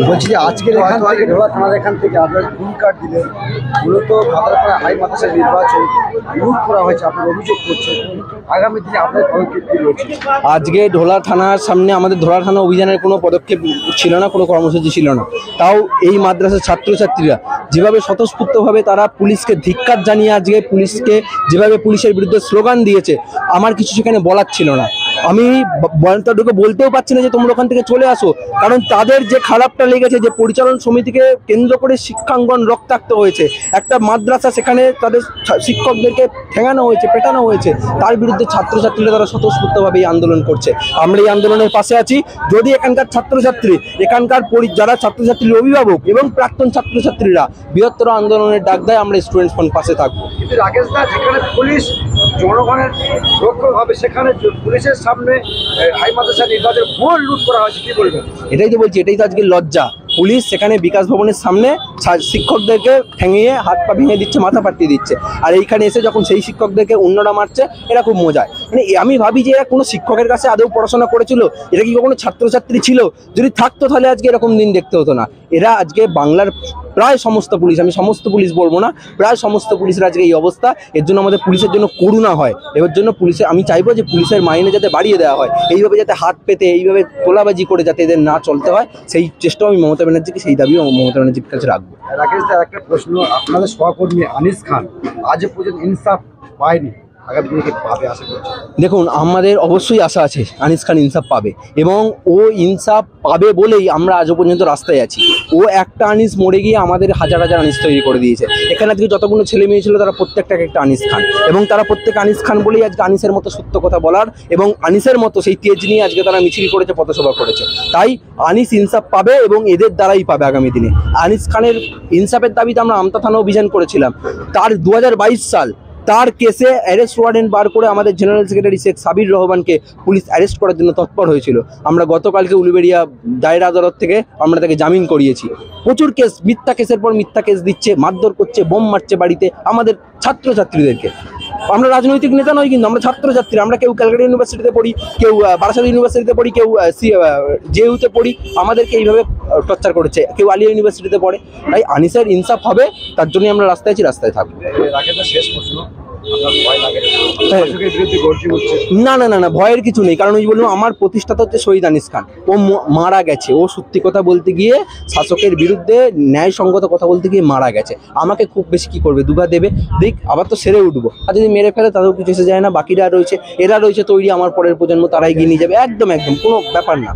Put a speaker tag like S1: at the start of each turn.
S1: বলছি যে আজকের এখান থেকে ঢোলা থানার এখান থেকে আপনার ফুল কার্ড দিলেন, মূলত ভাতারপাড়া হাই মাদ্রাসার নির্বাচন লুট করা হয়েছে, আপনার অভিযোগ করছে, আগামী দিনে আপনার পদক্ষেপ কী রয়েছে?
S2: আজকে ঢোলা থানার সামনে আমাদের ঢোলা থানা অভিযানের কোনো পদক্ষেপ ছিল না, কোনো কর্মসূচি ছিল না। তাও এই মাদ্রাসার ছাত্রছাত্রীরা যেভাবে স্বতঃস্ফূর্তভাবে তারা পুলিশকে ধিক্কার জানিয়ে আজকে পুলিশকে যেভাবে পুলিশের বিরুদ্ধে স্লোগান দিয়েছে, আমার কিছু সেখানে বলার ছিল না। আমি তাদেরকে বলতেও পারছি না যে তোমরা ওখান থেকে চলে আসো, কারণ তাদের যে খারাপটা লেগেছে, যে পরিচালন সমিতিকে কেন্দ্র করে শিক্ষাঙ্গন রক্তাক্ত হয়েছে, একটা মাদ্রাসা সেখানে তাদের শিক্ষকদেরকে ঠেঙানো হয়েছে, পেটানো হয়েছে, তার বিরুদ্ধে ছাত্রছাত্রীরা তারা স্বতঃস্ফূর্তভাবে এই আন্দোলন করছে। আমরা এই আন্দোলনের পাশে আছি। যদি এখানকার ছাত্রছাত্রী, এখানকার যারা ছাত্রছাত্রীর অভিভাবক এবং প্রাক্তন ছাত্রছাত্রীরা বৃহত্তর আন্দোলনের ডাক দেয়, আমরা স্টুডেন্টস ফ্রন্ট পাশে থাকবো।
S1: কিন্তু রাকেশ দা, যেখানে পুলিশ জনগণের রক্ষক হবে, সেখানে পুলিশের সামনে হাই মাদ্রাসা নির্বাচন ভুল লুট করা হয়েছে, কি বলবেন?
S2: এটাই তো বলছি, এটাই তো আজকে লজ্জা। পুলিশ সেখানে বিকাশ ভবনের সামনে শিক্ষকদেরকে ঠেঙিয়ে হাত পা ভেঙে দিচ্ছে, মাথা পাঠিয়ে দিচ্ছে, আর এইখানে এসে যখন সেই শিক্ষকদেরকে অন্যরা মারছে, এরা খুব মজায়। মানে আমি ভাবি যে এরা কোনো শিক্ষকের কাছে আদৌ পড়াশোনা করেছিল? এরা কি কোনো ছাত্রছাত্রী ছিল? যদি থাকতো তাহলে আজকে এরকম দিন দেখতে হতো না। এরা আজকে বাংলার প্রায় সমস্ত পুলিশ, আমি সমস্ত পুলিশ বলবো না, প্রায় সমস্ত পুলিশের আজকে এই অবস্থা। এর জন্য আমাদের পুলিশের জন্য করুণা হয়। এর জন্য পুলিশের, আমি চাইবো যে পুলিশের মাইনে যাতে বাড়িয়ে দেওয়া হয়, এইভাবে যাতে হাত পেতে এইভাবে তোলাবাজি করে যাতে এদের না চলতে হয়, সেই চেষ্টাও আমি মমতা ব্যানার্জিকে, সেই দাবিও মমতা ব্যানার্জির কাছে রাখবো।
S1: রাকেশ দা, একটা প্রশ্ন, আপনাদের সহকর্মী আনিস খান আজ পর্যন্ত ইনসাফ পায়নি, আগামী দিনে কি পাবে আশা করছেন?
S2: দেখুন, আমাদের অবশ্যই আশা আছে আনিস খান ইনসাফ পাবে, এবং ও ইনসাফ পাবে বলেই আমরা আজও পর্যন্ত রাস্তায় আছি। ও একটা আনিস মরে গিয়ে আমাদের হাজার হাজার আনিস তৈরি করে দিয়েছে। এখানে আজকে যতগুলো ছেলে মেয়ে ছিল তারা প্রত্যেকটা একটা আনিস খান, এবং তারা প্রত্যেক আনিস খান বলেই আজকে আনিসের মতো সত্য কথা বলার এবং আনিসের মতো সেই তেজ নিয়ে আজকে তারা মিছিল করেছে, পথসভা করেছে। তাই আনিস ইনসাফ পাবে এবং এদের দ্বারাই পাবে আগামী দিনে। আনিস খানের ইনসাফের দাবিতে আমরা আমতা থানা অভিযান করেছিলাম। তার 2022 সাল তার কেসে অ্যারেস্ট ওয়ারেন্ট বার করে আমাদের জেনারেল সেক্রেটারি শেখ সাবির রহমানকে পুলিশ অ্যারেস্ট করার জন্য তৎপর হয়েছিল। আমরা গতকালকে উলুবেড়িয়া দায়রা আদালত থেকে আমরা তাকে জামিন করিয়েছি। প্রচুর কেস, মিথ্যা কেসের পর মিথ্যা কেস দিচ্ছে, মারধর করছে, বোম মারছে বাড়িতে আমাদের ছাত্রছাত্রীদেরকে। আমরা রাজনৈতিক নেতা নই, কিন্তু আমরা ছাত্রছাত্রী। আমরা কেউ ক্যালকাটা ইউনিভার্সিটিতে পড়ি, কেউ বারাসাত ইউনিভার্সিটিতে পড়ি, কেউ জেইউতে পড়ি, আমাদেরকে এইভাবে টর্চার করেছে, কেউ আলিয়া ইউনিভার্সিটিতে পড়ে। তাই আনিসের ইনসাফ হবে, তার জন্যই আমরা রাস্তায় আছি, রাস্তায় থাকবো।
S1: রাকেশ দা, শেষ প্রশ্ন,
S2: না না না না, ভয়ের কিছু নেই। কারণ ওই বললাম, আমার প্রতিষ্ঠাতা হচ্ছে শহীদ আনিস খান। ও মারা গেছে, ও সত্যি কথা বলতে গিয়ে শাসকের বিরুদ্ধে ন্যায়সঙ্গত কথা বলতে গিয়ে মারা গেছে। আমাকে খুব বেশি কি করবে, দুঘা দেবে, দেখ আবার তো সেরে উঠবো। আর যদি মেরে ফেলে তাদেরও কিছু এসে যায় না। বাকিরা রয়েছে, এরা রয়েছে তৈরি, আমার পরের প্রজন্ম, তারাই গিয়ে নিয়ে যাবে। একদম একদম কোনো ব্যাপার না।